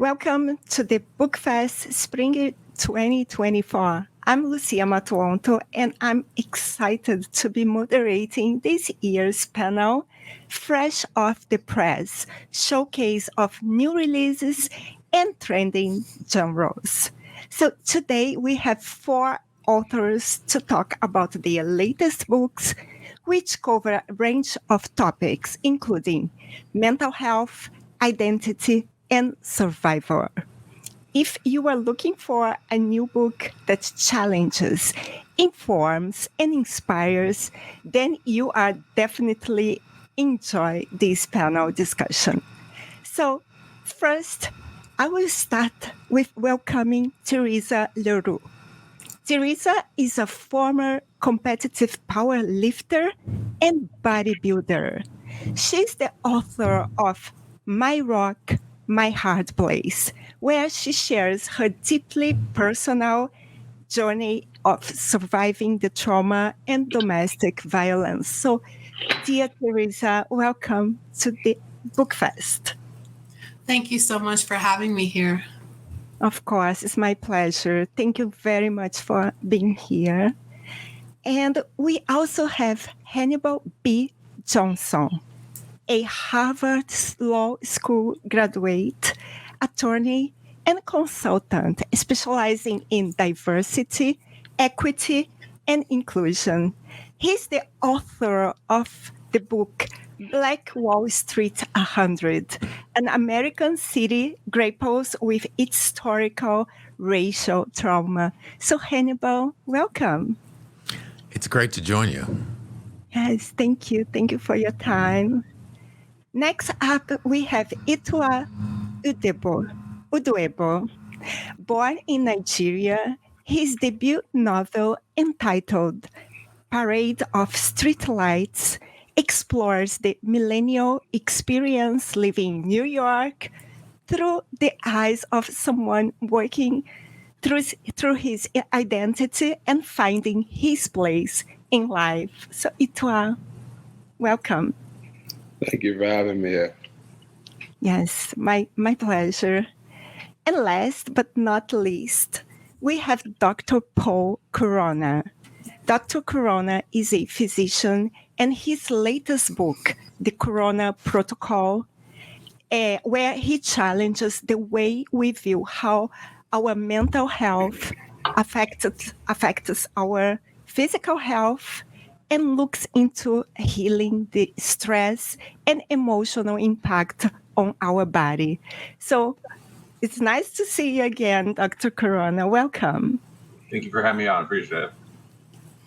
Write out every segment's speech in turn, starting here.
Welcome to the BookFest Spring 2024. I'm Lucia Matuonto, and I'm excited to be moderating this year's panel, Fresh Off the Press, showcase of new releases and trending genres. So today we have 4 authors to talk about their latest books, which cover a range of topics, including mental health, identity, and survival. If you are looking for a new book that challenges, informs, and inspires, then you are definitely enjoy this panel discussion. So first, I will start with welcoming Teresa L'Heureux. Teresa is a former competitive powerlifter and bodybuilder. She's the author of My Rock, My Hard Place, where she shares her deeply personal journey of surviving the trauma and domestic violence. So, dear Teresa, welcome to the BookFest. Thank you so much for having me here. Of course, it's my pleasure. Thank you very much for being here. And we also have Hannibal B. Johnson, a Harvard Law School graduate, attorney, and consultant specializing in diversity, equity, and inclusion. He's the author of the book Black Wall Street 100, An American City Grapples with Its Historical Racial Trauma. So Hannibal, welcome. It's great to join you. Yes, thank you. Thank you for your time. Next up, we have Itua Uduebo. Born in Nigeria, his debut novel entitled Parade of Streetlights explores the millennial experience living in New York through the eyes of someone working through his identity and finding his place in life. So Itua, welcome. Thank you for having me here. Yes, my pleasure. And last but not least, we have Dr. Paul Corona. Dr. Corona is a physician, and his latest book, The Corona Protocol, where he challenges the way we view how our mental health affects our physical health and looks into healing the stress and emotional impact on our body. So it's nice to see you again, Dr. Corona. Welcome. Thank you for having me on. Appreciate it.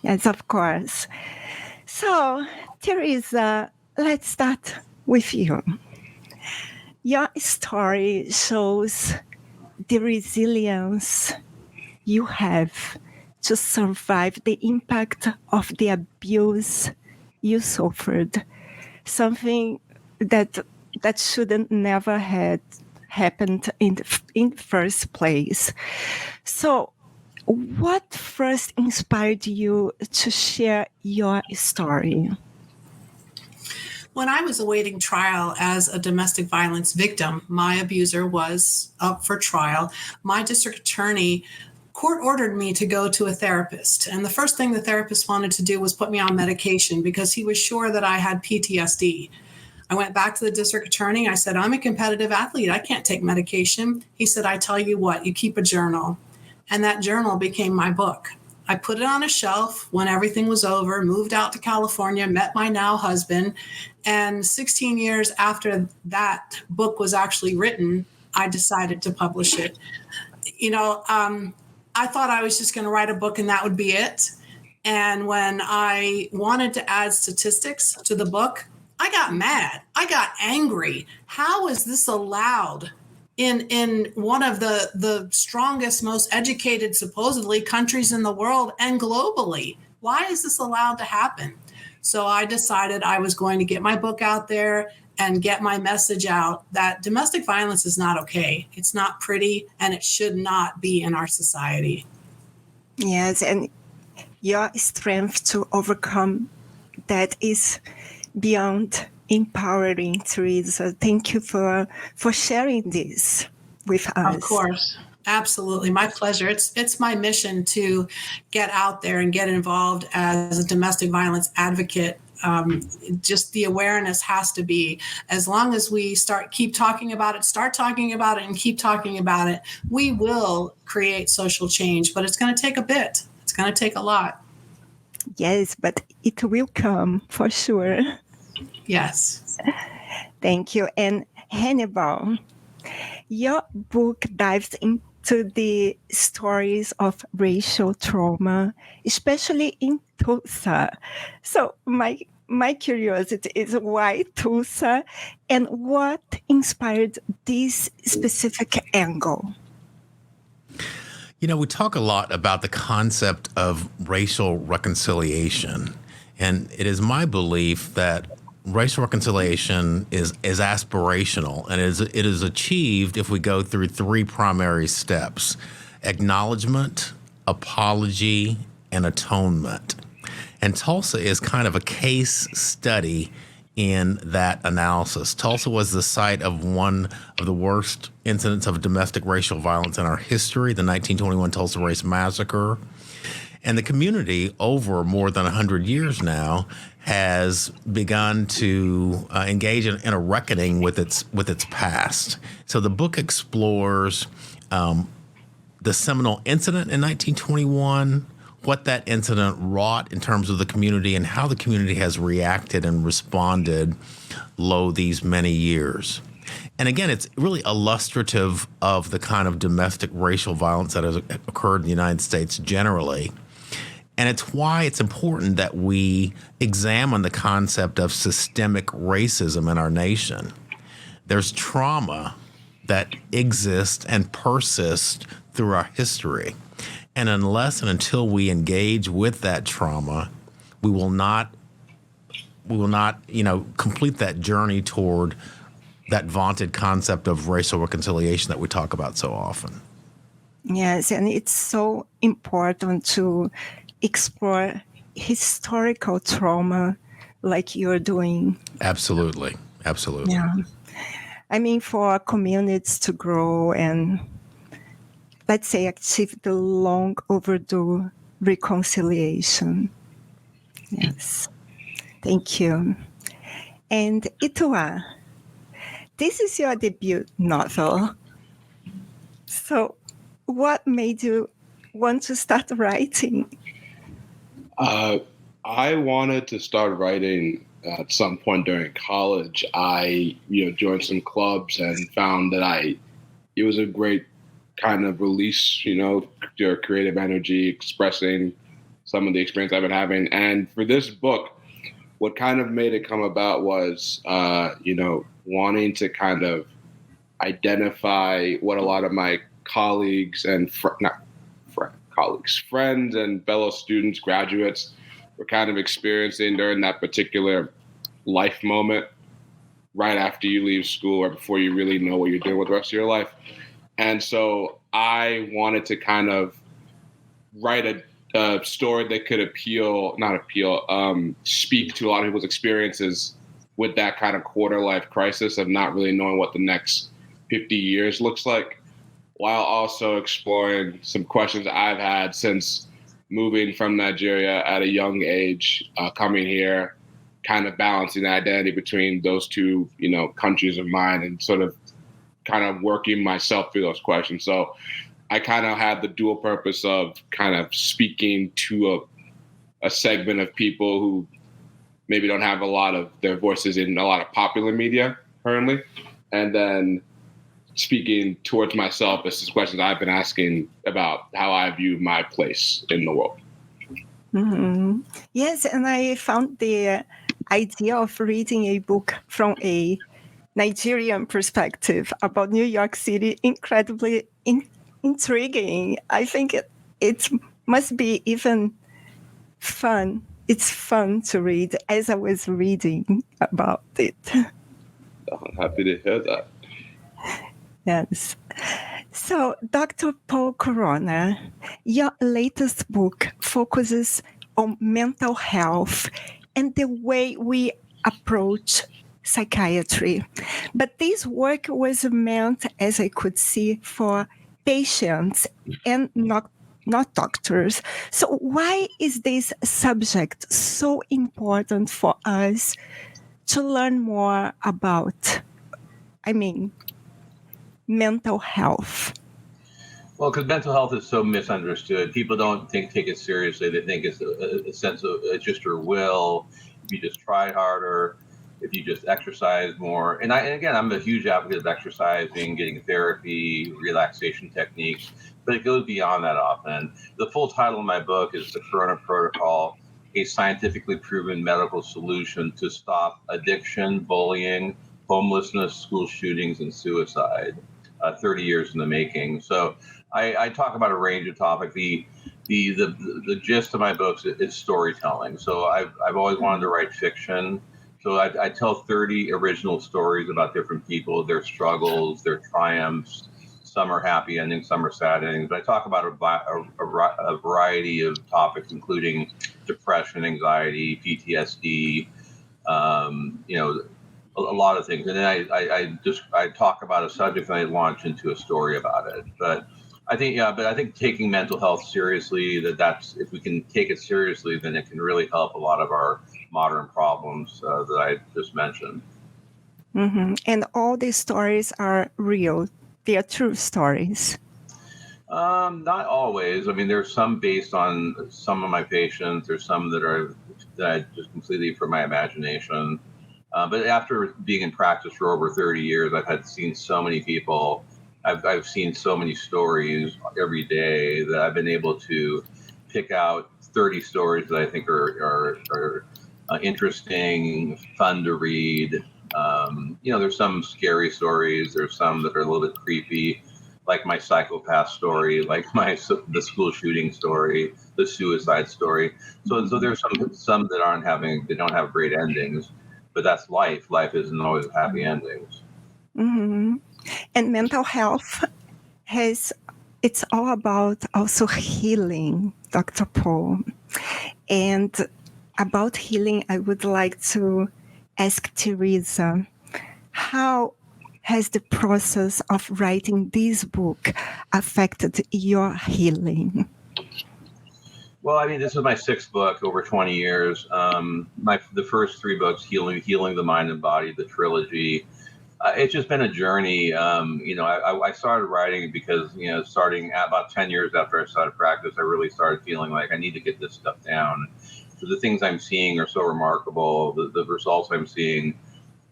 Yes, of course. So, Teresa, let's start with you. Your story shows the resilience you have to survive the impact of the abuse you suffered, something that shouldn't never had happened in the first place. So, what first inspired you to share your story? When I was awaiting trial as a domestic violence victim, my abuser was up for trial. My district attorney court ordered me to go to a therapist. And the first thing the therapist wanted to do was put me on medication because he was sure that I had PTSD. I went back to the district attorney. I said, I'm a competitive athlete. I can't take medication. He said, I tell you what, you keep a journal. And that journal became my book. I put it on a shelf when everything was over, moved out to California, met my now husband. And 16 years after that book was actually written, I decided to publish it. I thought I was just going to write a book and that would be it. And when I wanted to add statistics to the book, I got mad. I got angry. How is this allowed in one of the strongest, most educated, supposedly, countries in the world and globally? Why is this allowed to happen? So I decided I was going to get my book out there and get my message out that domestic violence is not okay. It's not pretty, and it should not be in our society. Yes, and your strength to overcome that is beyond empowering, Teresa. Thank you for sharing this. with us. Of course. Absolutely. My pleasure. It's my mission to get out there and get involved as a domestic violence advocate. Just the awareness has to be, as long as we keep talking about it, start talking about it and keep talking about it, we will create social change, but it's going to take a bit. It's going to take a lot. Yes, but it will come for sure. Yes. Thank you. And Hannibal, your book dives into the stories of racial trauma, especially in Tulsa. So my curiosity is why Tulsa and what inspired this specific angle? You know, we talk a lot about the concept of racial reconciliation, and it is my belief that racial reconciliation is aspirational, and it is achieved if we go through three primary steps: acknowledgement, apology, and atonement. And Tulsa is kind of a case study in that analysis. Tulsa was the site of one of the worst incidents of domestic racial violence in our history, the 1921 Tulsa Race Massacre. And the community, over more than 100 years now, has begun to engage in a reckoning with its past. So the book explores the seminal incident in 1921, what that incident wrought in terms of the community, and how the community has reacted and responded these many years. And again, it's really illustrative of the kind of domestic racial violence that has occurred in the United States generally. And it's why it's important that we examine the concept of systemic racism in our nation. There's trauma that exists and persists through our history. And unless and until we engage with that trauma, we will not, complete that journey toward that vaunted concept of racial reconciliation that we talk about so often. Yes, and it's so important to explore historical trauma like you're doing. Absolutely. Absolutely. Yeah. I mean, for communities to grow and, let's say, achieve the long overdue reconciliation. Yes. Thank you. And Itua, this is your debut novel. So what made you want to start writing? I wanted to start writing at some point during college. I, joined some clubs and found that it was a great kind of release, your creative energy, expressing some of the experience I've been having. And for this book, what kind of made it come about was, wanting to kind of identify what a lot of my colleagues and friends and fellow students, graduates were kind of experiencing during that particular life moment right after you leave school or before you really know what you're doing with the rest of your life. And so I wanted to kind of write a story that could speak to a lot of people's experiences with that kind of quarter life crisis of not really knowing what the next 50 years looks like, while also exploring some questions I've had since moving from Nigeria at a young age, coming here, kind of balancing the identity between those two, countries of mine, and sort of kind of working myself through those questions. So I kind of had the dual purpose of kind of speaking to a segment of people who maybe don't have a lot of their voices in a lot of popular media currently, and then speaking towards myself as to questions I've been asking about how I view my place in the world. Mm-hmm. Yes, and I found the idea of reading a book from a Nigerian perspective about New York City incredibly intriguing. I think it must be even fun. It's fun to read as I was reading about it. I'm happy to hear that. Yes. So, Dr. Paul Corona, your latest book focuses on mental health and the way we approach psychiatry. But this work was meant, as I could see, for patients and not doctors. So why is this subject so important for us to learn more about, mental health? Well, because mental health is so misunderstood. People don't take it seriously. They think it's a sense of it's just your will. If you just try harder, if you just exercise more. And again, I'm a huge advocate of exercising, getting therapy, relaxation techniques, but it goes beyond that often. The full title of my book is The Corona Protocol, a scientifically proven medical solution to stop addiction, bullying, homelessness, school shootings, and suicide. 30 years in the making. So I talk about a range of topics. The gist of my books is storytelling. So I've always wanted to write fiction. So I tell 30 original stories about different people, their struggles, their triumphs. Some are happy endings, some are sad endings. But I talk about a variety of topics, including depression, anxiety, PTSD, a lot of things. And then I talk about a subject and I launch into a story about it. But I think taking mental health seriously, that's if we can take it seriously, then it can really help a lot of our modern problems that I just mentioned. Mm-hmm. And all these stories are real. They are true stories. Not always. I mean, there's some based on some of my patients. There's some that I just completely from my imagination. But after being in practice for over 30 years, I've seen so many people. I've seen so many stories every day that I've been able to pick out 30 stories that I think are interesting, fun to read. There's some scary stories. There's some that are a little bit creepy, like my psychopath story, like the school shooting story, the suicide story. So there's some that they don't have great endings. But that's life. Life isn't always happy endings. Mm-hmm. And mental health it's all about also healing, Dr. Paul. And about healing, I would like to ask Teresa, how has the process of writing this book affected your healing? Well, I mean, this is my sixth book over 20 years. The first three books, Healing the Mind and Body, the trilogy. It's just been a journey. I started writing because, starting at about 10 years after I started practice, I really started feeling like I need to get this stuff down. So the things I'm seeing are so remarkable, the results I'm seeing,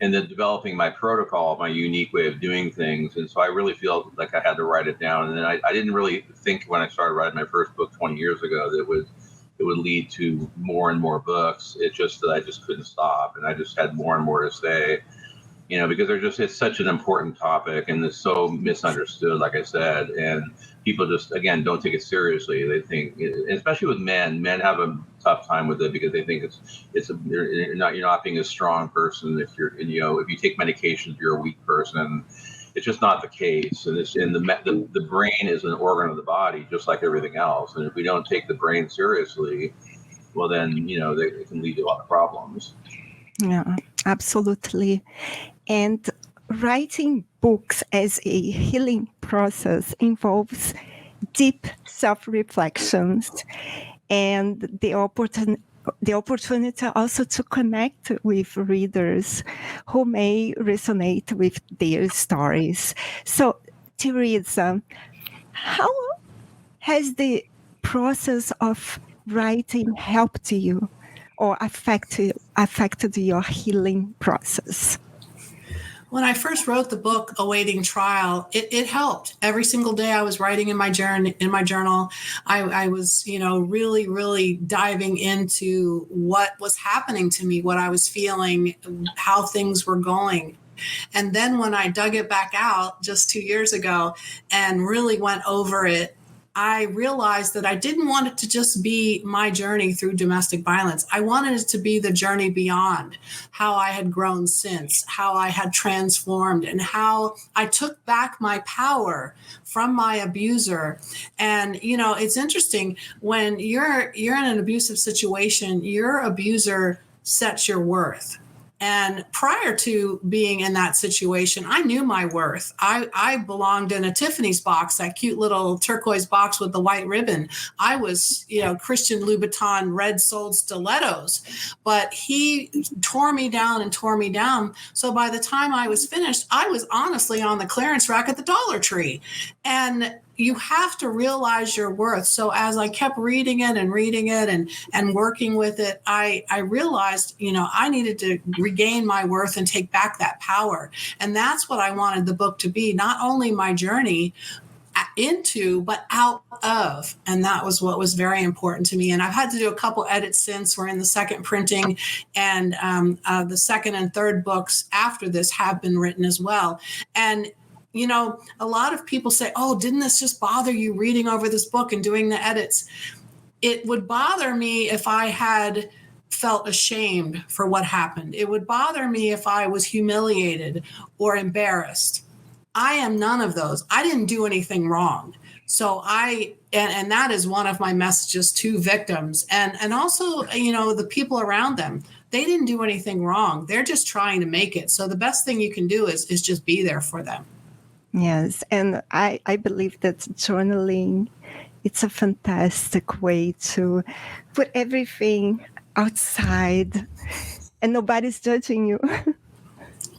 and then developing my protocol, my unique way of doing things. And so I really feel like I had to write it down. And then I didn't really think when I started writing my first book 20 years ago that it would lead to more and more books. It's just that I just couldn't stop. And I just had more and more to say, because it's such an important topic and it's so misunderstood, like I said. And people just, again, don't take it seriously. They think, especially with men have a tough time with it because they think you're not being a strong person if you take medications, you're a weak person. It's just not the case. And the brain is an organ of the body, just like everything else. And if we don't take the brain seriously, well, then it can lead to a lot of problems. Yeah, absolutely. And writing books as a healing process involves deep self-reflections and the opportunity also to connect with readers who may resonate with their stories. So, Teresa, how has the process of writing helped you or affected your healing process? When I first wrote the book, Awaiting Trial, it helped. Every single day I was writing in my journal. I was, really, really diving into what was happening to me, what I was feeling, how things were going. And then when I dug it back out just 2 years ago and really went over it, I realized that I didn't want it to just be my journey through domestic violence. I wanted it to be the journey beyond, how I had grown since, how I had transformed, and how I took back my power from my abuser. And, it's interesting when you're in an abusive situation, your abuser sets your worth. And prior to being in that situation, I knew my worth. I belonged in a Tiffany's box, that cute little turquoise box with the white ribbon. I was, Christian Louboutin red-soled stilettos. But he tore me down and tore me down. So by the time I was finished, I was honestly on the clearance rack at the Dollar Tree. And you have to realize your worth. So as I kept reading it and working with it, I realized, I needed to regain my worth and take back that power. And that's what I wanted the book to be, not only my journey into, but out of. And that was what was very important to me. And I've had to do a couple edits since. We're in the second printing, and the second and third books after this have been written as well. And a lot of people say, oh, didn't this just bother you reading over this book and doing the edits? It would bother me if I had felt ashamed for what happened. It would bother me if I was humiliated or embarrassed. I am none of those. I didn't do anything wrong. So and that is one of my messages to victims and also, the people around them. They didn't do anything wrong. They're just trying to make it. So the best thing you can do is just be there for them. Yes, and I believe that journaling, it's a fantastic way to put everything outside and nobody's judging you.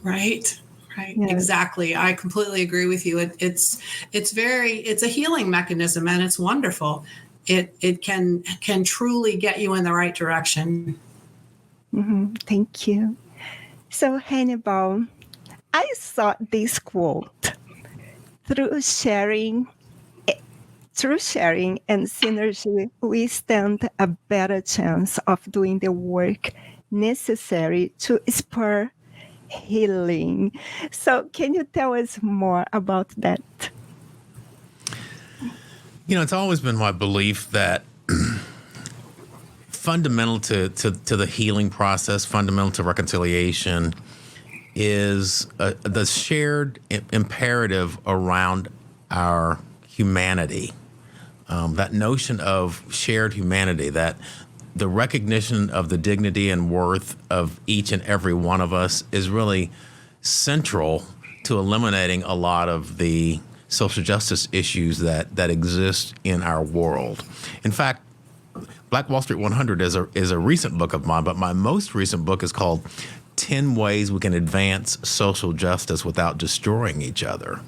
Right. Yes. Exactly. I completely agree with you. It's a healing mechanism, and it's wonderful. It can truly get you in the right direction. Mm-hmm. Thank you. So Hannibal, I saw this quote. Through sharing and synergy, we stand a better chance of doing the work necessary to spur healing. So can you tell us more about that? It's always been my belief that fundamental to the healing process, fundamental to reconciliation, is the shared imperative around our humanity. That notion of shared humanity, that the recognition of the dignity and worth of each and every one of us is really central to eliminating a lot of the social justice issues that exist in our world. In fact, Black Wall Street 100 is a recent book of mine, but my most recent book is called 10 Ways We Can Advance Social Justice Without Destroying Each Other.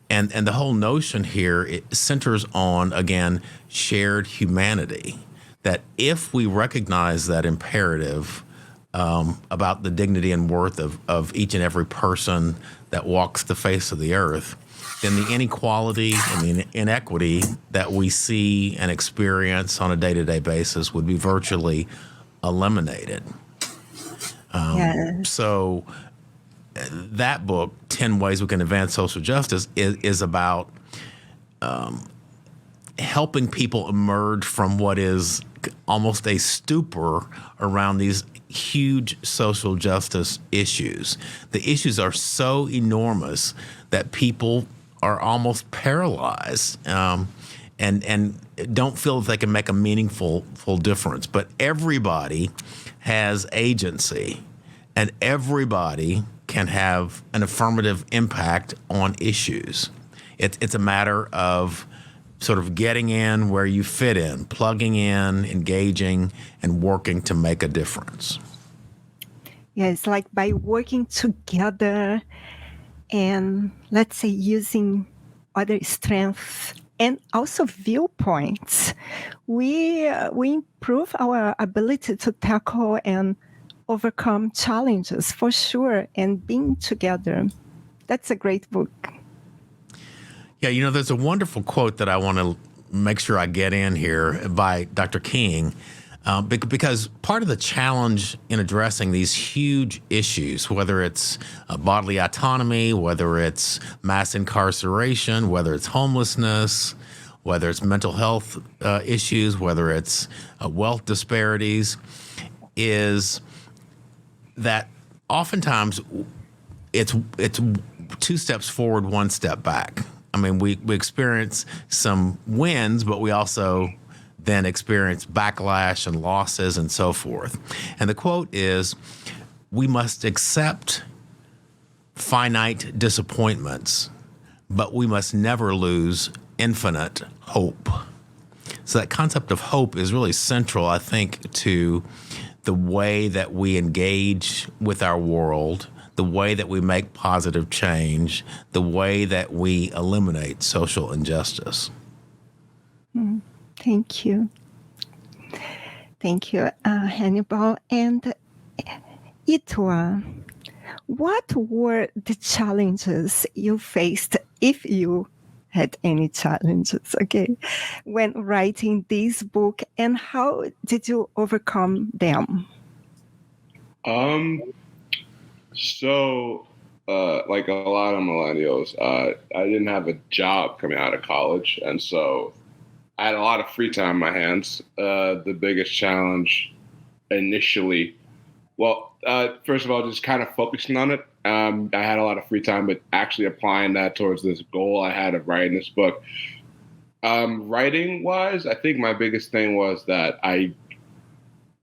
And the whole notion here, it centers on, again, shared humanity. That if we recognize that imperative about the dignity and worth of each and every person that walks the face of the earth, then the inequality and the inequity that we see and experience on a day-to-day basis would be virtually eliminated. Yes. So that book, 10 Ways We Can Advance Social Justice, is about helping people emerge from what is almost a stupor around these huge social justice issues. The issues are so enormous that people are almost paralyzed and don't feel that they can make a meaningful difference. But everybody has agency, and everybody can have an affirmative impact on issues. It's a matter of sort of getting in where you fit in, plugging in, engaging, and working to make a difference. Yeah, it's like by working together and, let's say, using other strengths and also viewpoints, we improve our ability to tackle and overcome challenges, for sure, and being together. That's a great book. Yeah, there's a wonderful quote that I want to make sure I get in here by Dr. King, because part of the challenge in addressing these huge issues, whether it's bodily autonomy, whether it's mass incarceration, whether it's homelessness, whether it's mental health issues, whether it's wealth disparities, is that oftentimes it's two steps forward, one step back. I mean, we experience some wins, but we also then experience backlash and losses and so forth. And the quote is, we must accept finite disappointments, but we must never lose infinite hope. So that concept of hope is really central, I think, to the way that we engage with our world, the way that we make positive change, the way that we eliminate social injustice. Thank you. Thank you, Hannibal. And Itua, what were the challenges you faced, if you had any challenges, okay, when writing this book, and how did you overcome them? So, like a lot of millennials, I didn't have a job coming out of college, and so I had a lot of free time in my hands. The biggest challenge initially, first of all, just kind of focusing on it. I had a lot of free time, but actually applying that towards this goal I had of writing this book. Writing wise, I think my biggest thing was that I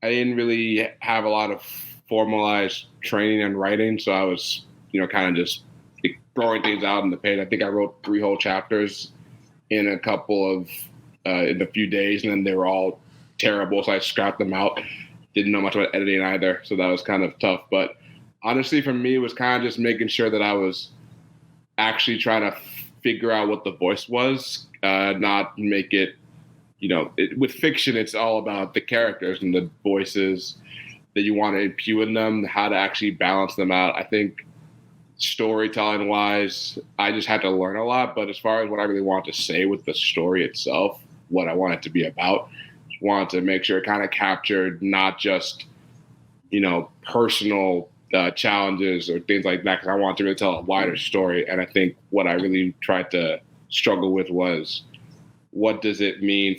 didn't really have a lot of formalized training in writing. So I was, kind of just throwing things out in the page. I think I wrote 3 whole chapters in a few days, and then they were all terrible. So I scrapped them out. Didn't know much about editing either. So that was kind of tough. But honestly, for me, it was kind of just making sure that I was actually trying to figure out what the voice was, not make it, with fiction, it's all about the characters and the voices that you want to impute in them, how to actually balance them out. I think storytelling wise, I just had to learn a lot. But as far as what I really wanted to say with the story itself, what I want it to be about, just wanted to make sure it kind of captured not just, personal challenges or things like that, because I wanted to really tell a wider story. And I think what I really tried to struggle with was, what does it mean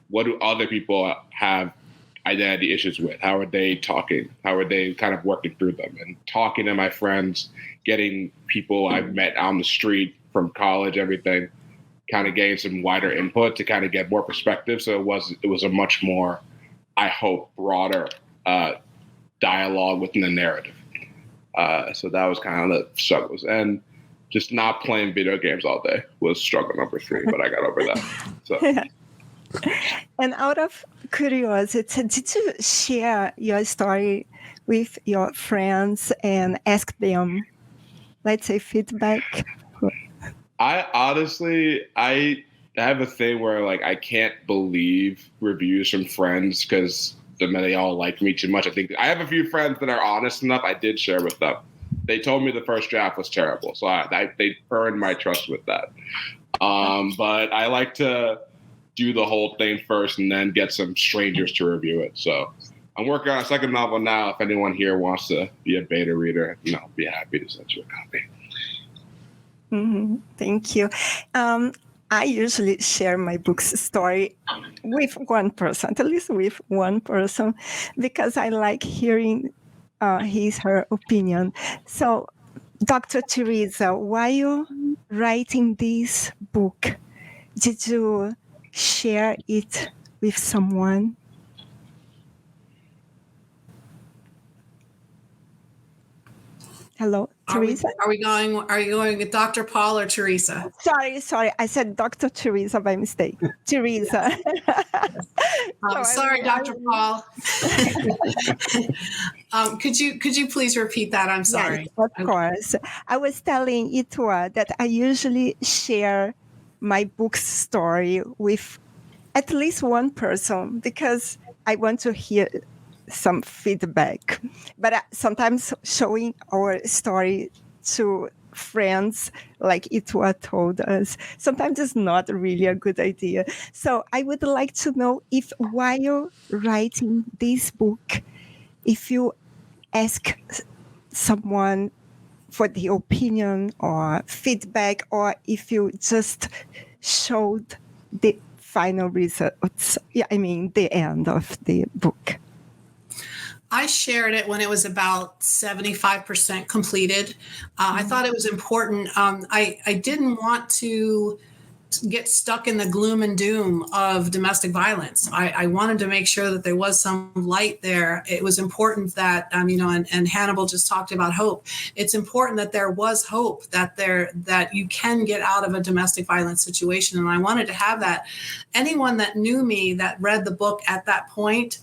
what do other people have identity issues with? How are they talking? How are they kind of working through them? And talking to my friends, getting people I've met on the street from college, everything, kind of getting some wider input to kind of get more perspective. So it was a much more, I hope, broader dialogue within the narrative. So that was kind of the struggles. And just not playing video games all day was struggle number 3, but I got over that. So. And out of curiosity, did you share your story with your friends and ask them, let's say, feedback? I honestly, I have a thing where I can't believe reviews from friends because they all like me too much. I think I have a few friends that are honest enough. I did share with them. They told me the first draft was terrible, so they earned my trust with that. But I like to do the whole thing first and then get some strangers to review it. So I'm working on a second novel now. If anyone here wants to be a beta reader, I'll be happy to send you a copy. Mm-hmm. Thank you. I usually share my book's story with one person, at least with one person, because I like hearing her opinion. So, Dr. Teresa, while writing this book, did you share it with someone? Hello, Teresa? Are you going with Dr. Paul or Teresa? Sorry. I said Dr. Teresa by mistake. Teresa. Sorry, Dr. Paul. Could you please repeat that? I'm sorry. Yes, of course. I was telling Itua that I usually share my book's story with at least one person because I want to hear some feedback. But sometimes showing our story to friends, like Itua told us, sometimes it's not really a good idea. So I would like to know if while writing this book, if you ask someone for the opinion or feedback, or if you just showed the final results, the end of the book. I shared it when it was about 75% completed. I thought it was important. I didn't want to get stuck in the gloom and doom of domestic violence. I wanted to make sure that there was some light there. It was important that, and Hannibal just talked about hope. It's important that there was hope, that you can get out of a domestic violence situation. And I wanted to have that. Anyone that knew me that read the book at that point,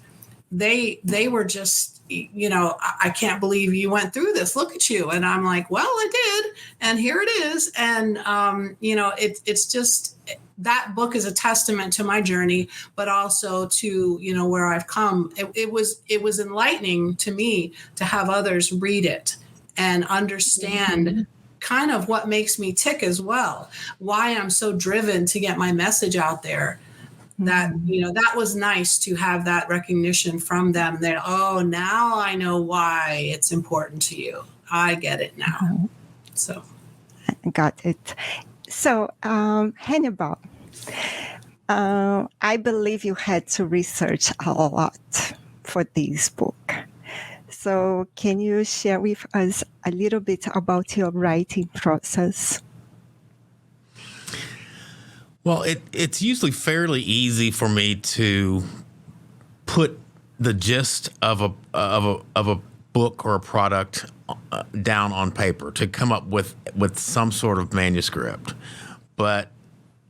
they were just, I can't believe you went through this. Look at you. And I'm like, well, I did. And here it is. And, it's just, that book is a testament to my journey, but also to, where I've come. It was enlightening to me to have others read it and understand kind of what makes me tick as well, why I'm so driven to get my message out there. That, that was nice to have that recognition from them that, oh, now I know why it's important to you. I get it now. So. Got it. So, Hannibal, I believe you had to research a lot for this book. So can you share with us a little bit about your writing process? Well, it's usually fairly easy for me to put the gist of a book or a product down on paper, to come up with some sort of manuscript. But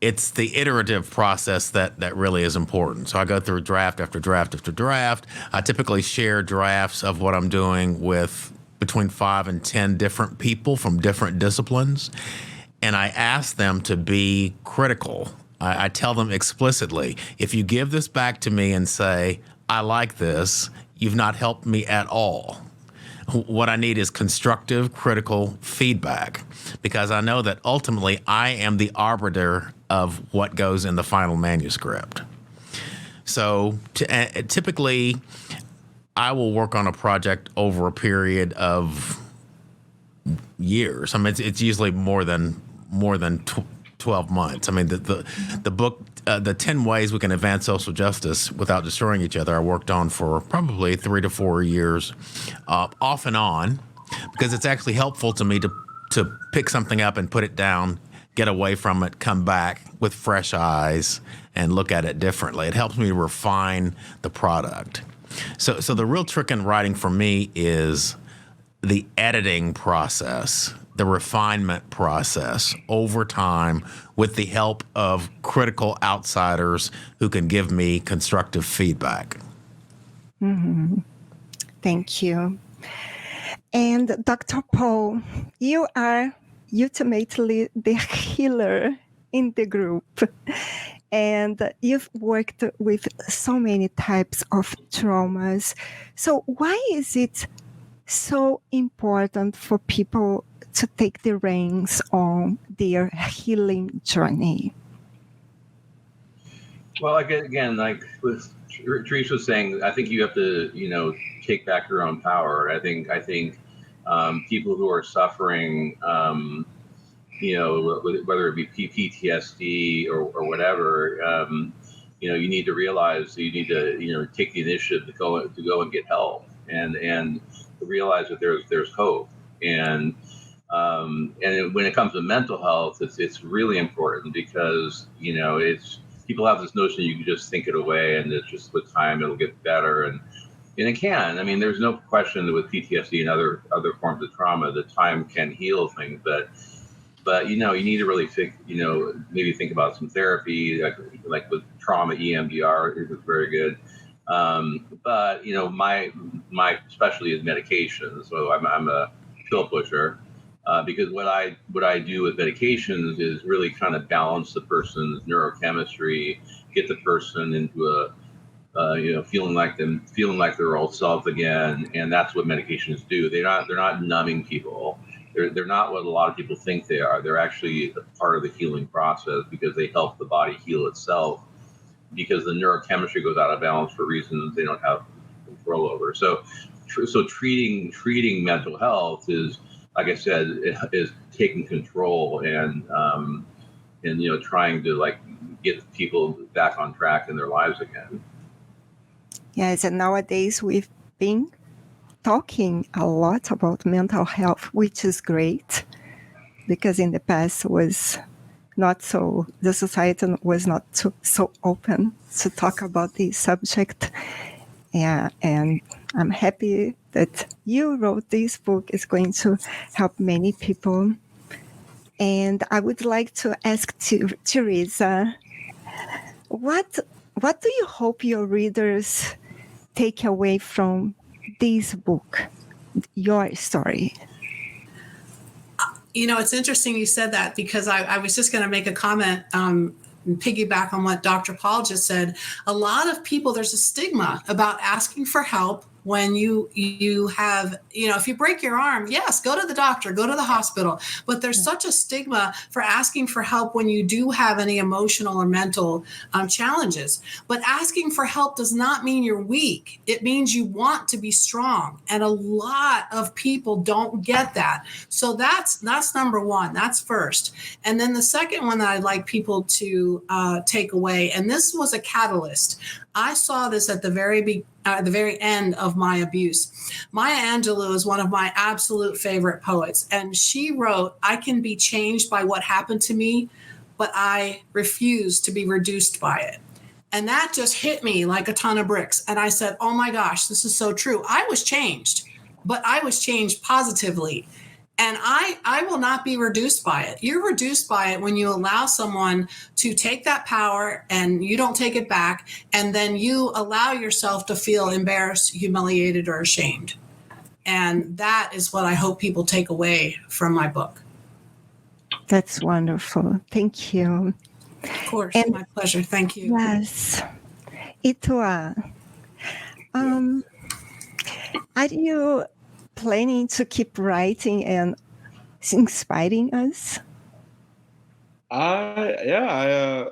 it's the iterative process that really is important. So I go through draft after draft after draft. I typically share drafts of what I'm doing with between 5 and 10 different people from different disciplines. And I ask them to be critical. I tell them explicitly, if you give this back to me and say, I like this, you've not helped me at all. What I need is constructive, critical feedback, because I know that ultimately I am the arbiter of what goes in the final manuscript. So typically, I will work on a project over a period of years. I mean, it's usually more than 12 months. I mean, the book, the 10 Ways We Can Advance Social Justice Without Destroying Each Other, I worked on for probably 3 to 4 years, off and on, because it's actually helpful to me to pick something up and put it down, get away from it, come back with fresh eyes and look at it differently. It helps me refine the product. So the real trick in writing for me is the editing process, the refinement process over time, with the help of critical outsiders who can give me constructive feedback. Mm-hmm. Thank you. And Dr. Paul, you are ultimately the healer in the group. And you've worked with so many types of traumas. So why is it so important for people to take the reins on their healing journey? Well, again, like with Teresa was saying, I think you have to, take back your own power. I think people who are suffering, whether it be PTSD or whatever, you need to realize that you need to, take the initiative to go and get help and realize that there's hope. And when it comes to mental health, it's really important because, people have this notion you can just think it away and it's just with time it'll get better. And it can. I mean, there's no question that with PTSD and other forms of trauma, that time can heal things. But you need to really think, maybe think about some therapy, like with trauma, EMDR is very good. But my specialty is medication, so I'm a pill pusher. Because what I do with medications is really kind of balance the person's neurochemistry, get the person into feeling like their old self again, and that's what medications do. They're not numbing people. They're not what a lot of people think they are. They're actually a part of the healing process because they help the body heal itself. Because the neurochemistry goes out of balance for reasons they don't have control over. So treating mental health is, like I said, is taking control and trying to get people back on track in their lives again. Yes, and nowadays we've been talking a lot about mental health, which is great, because in the past was the society was not so open to talk about this subject. Yeah, and I'm happy that you wrote this book. It's going to help many people. And I would like to ask Teresa, what do you hope your readers take away from this book, your story? It's interesting you said that, because I was just going to make a comment, and piggyback on what Dr. Paul just said. A lot of people, there's a stigma about asking for help when you have, if you break your arm, yes, go to the doctor, go to the hospital. But there's such a stigma for asking for help when you do have any emotional or mental challenges. But asking for help does not mean you're weak. It means you want to be strong. And a lot of people don't get that. So that's number one. That's first. And then the second one that I'd like people to take away, and this was a catalyst. I saw this at the very end of my abuse. Maya Angelou is one of my absolute favorite poets, and she wrote, "I can be changed by what happened to me, but I refuse to be reduced by it." And that just hit me like a ton of bricks. And I said, oh my gosh, this is so true. I was changed, but I was changed positively. And I will not be reduced by it. You're reduced by it when you allow someone to take that power and you don't take it back, and then you allow yourself to feel embarrassed, humiliated, or ashamed. And that is what I hope people take away from my book. That's wonderful. Thank you. Of course, And my pleasure. Thank you. yes, Itua, are you planning to keep writing and inspiring us? I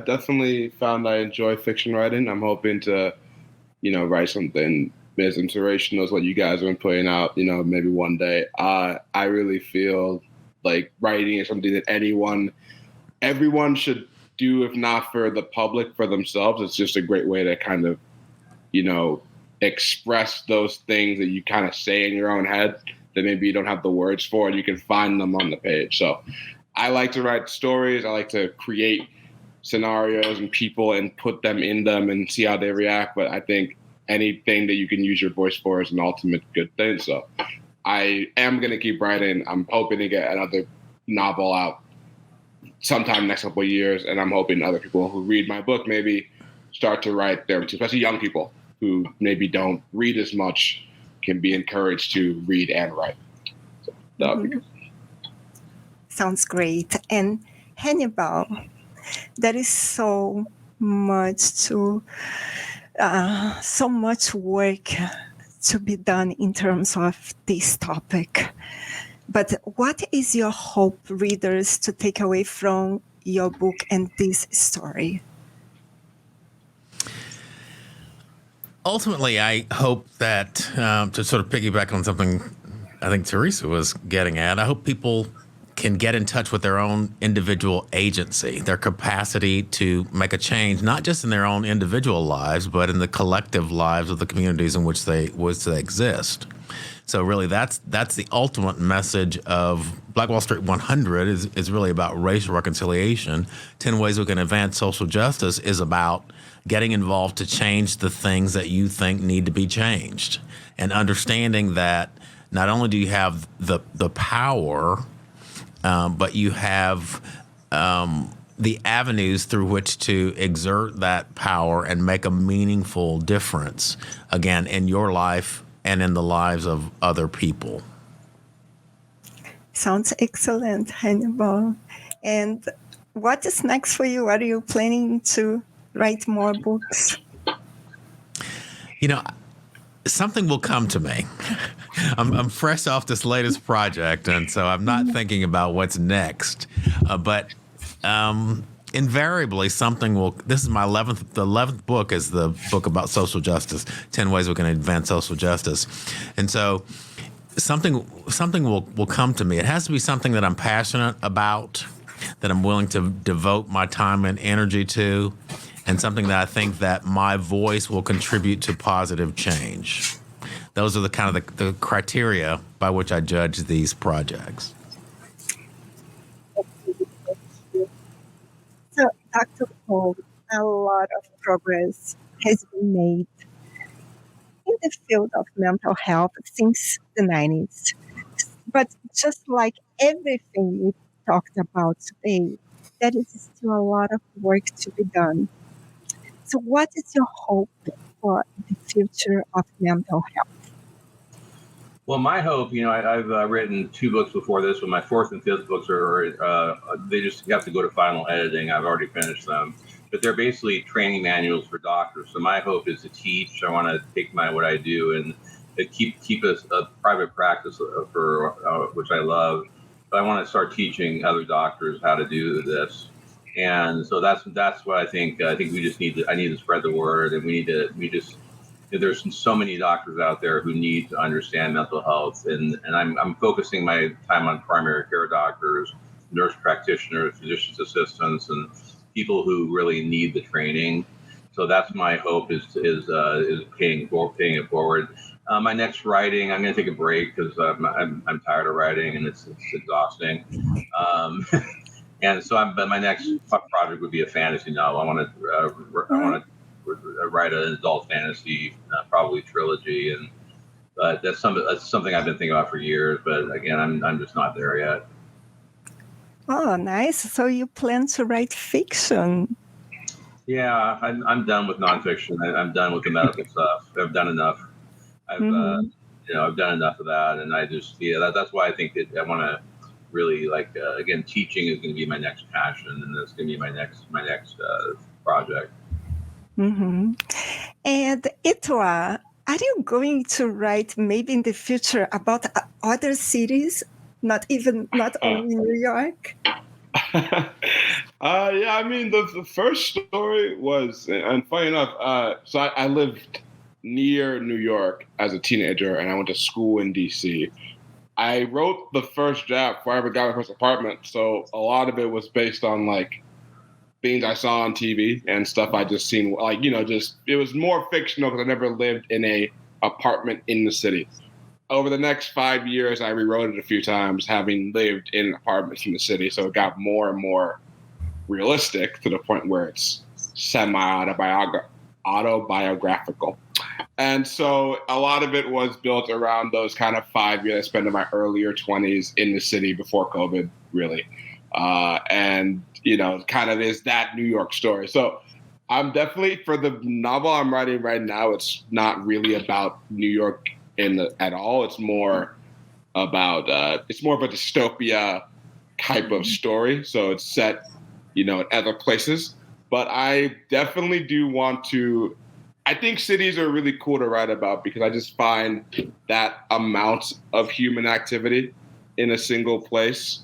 definitely found I enjoy fiction writing. I'm hoping to, write something as inspirational as what you guys have been putting out, maybe one day. I really feel like writing is something that everyone should do, if not for the public, for themselves. It's just a great way to kind of, express those things that you kind of say in your own head that maybe you don't have the words for, and you can find them on the page. So I like to write stories. I like to create scenarios and people and put them in them and see how they react. But I think anything that you can use your voice for is an ultimate good thing. So I am going to keep writing. I'm hoping to get another novel out sometime next couple of years. And I'm hoping other people who read my book maybe start to write there too, especially young people who maybe don't read as much can be encouraged to read and write. So that would be good. Sounds great. And Hannibal, there is so much work to be done in terms of this topic. But what is your hope, readers, to take away from your book and this story? Ultimately, I hope that, to sort of piggyback on something I think Teresa was getting at, I hope people can get in touch with their own individual agency, their capacity to make a change, not just in their own individual lives, but in the collective lives of the communities in which they exist. So really, that's the ultimate message of Black Wall Street 100 is really about racial reconciliation. 10 Ways We Can Advance Social Justice is about getting involved to change the things that you think need to be changed, and understanding that not only do you have the power, but you have the avenues through which to exert that power and make a meaningful difference, again, in your life and in the lives of other people. Sounds excellent, Hannibal. And what is next for you? Are you planning to write more books? Something will come to me. I'm fresh off this latest project, and so I'm not thinking about what's next. But invariably, something will. This is my 11th. The 11th book is the book about social justice. 10 Ways We Can Advance Social Justice, and so something will come to me. It has to be something that I'm passionate about, that I'm willing to devote my time and energy to, and something that I think that my voice will contribute to positive change. Those are the kind of the criteria by which I judge these projects. Dr. Paul, a lot of progress has been made in the field of mental health since the 90s. But just like everything we talked about today, there is still a lot of work to be done. So, what is your hope for the future of mental health? Well, my hope, I've written 2 books before this, but my 4th and 5th books they just have to go to final editing. I've already finished them, but they're basically training manuals for doctors. So my hope is to teach. I want to take what I do and keep a private practice for which I love. But I want to start teaching other doctors how to do this. And so that's what I think. I think I need to spread the word, and there's so many doctors out there who need to understand mental health, and I'm focusing my time on primary care doctors, nurse practitioners, physician's assistants, and people who really need the training. So that's my hope is paying it forward. My next writing, I'm going to take a break because I'm tired of writing and it's exhausting. And so but my next project would be a fantasy novel. I want to write an adult fantasy, probably trilogy, and that's something I've been thinking about for years. But again, I'm just not there yet. Oh, nice! So you plan to write fiction? Yeah, I'm done with nonfiction. I'm done with the medical stuff. I've done enough. I've done enough of that, and that's why I think that I want to really again, teaching is going to be my next passion, and that's going to be my next project. Mm-hmm. And Itwa, are you going to write maybe in the future about other cities, not only New York? Yeah, I mean, the first story was, and funny enough, so I lived near New York as a teenager, and I went to school in D.C. I wrote the first draft before I ever got my first apartment, so a lot of it was based on things I saw on TV and stuff I just seen. It was more fictional because I never lived in a apartment in the city. Over the next 5 years, I rewrote it a few times, having lived in apartments in the city, so it got more and more realistic to the point where it's semi-autobiographical. And so a lot of it was built around those kind of 5 years I spent in my earlier 20s in the city before COVID, really. And kind of is that New York story. So I'm definitely, for the novel I'm writing right now, it's not really about New York at all. It's more about, it's more of a dystopia type of story. So it's set, in other places. But I definitely do want to, I think cities are really cool to write about because I just find that amount of human activity in a single place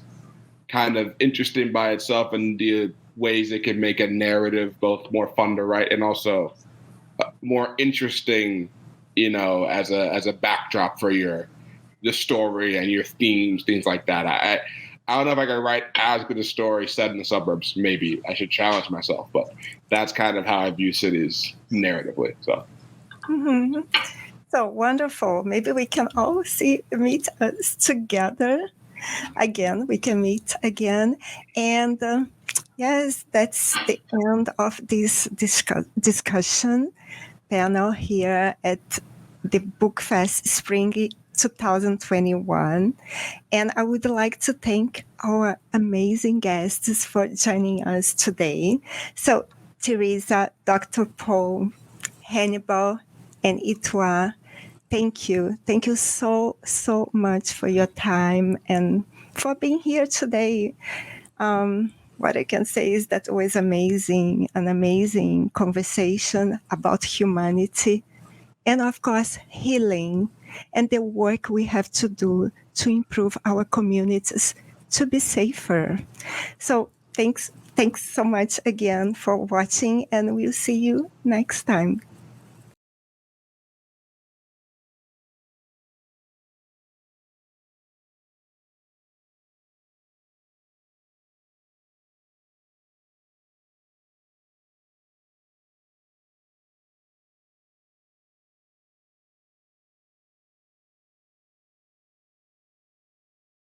kind of interesting by itself, and the ways it can make a narrative both more fun to write and also more interesting, as a backdrop for the story and your themes, things like that. I don't know if I can write as good a story set in the suburbs. Maybe I should challenge myself, but that's kind of how I view cities narratively. So, Mm-hmm. So wonderful. Maybe we can all meet us together again. We can meet again. And yes, that's the end of this discussion panel here at the BookFest Spring 2021. And I would like to thank our amazing guests for joining us today. So, Teresa, Dr. Paul, Hannibal, and Itwa, thank you. Thank you so, so much for your time and for being here today. What I can say is that it was an amazing conversation about humanity and, of course, healing and the work we have to do to improve our communities to be safer. So thanks so much again for watching, and we'll see you next time.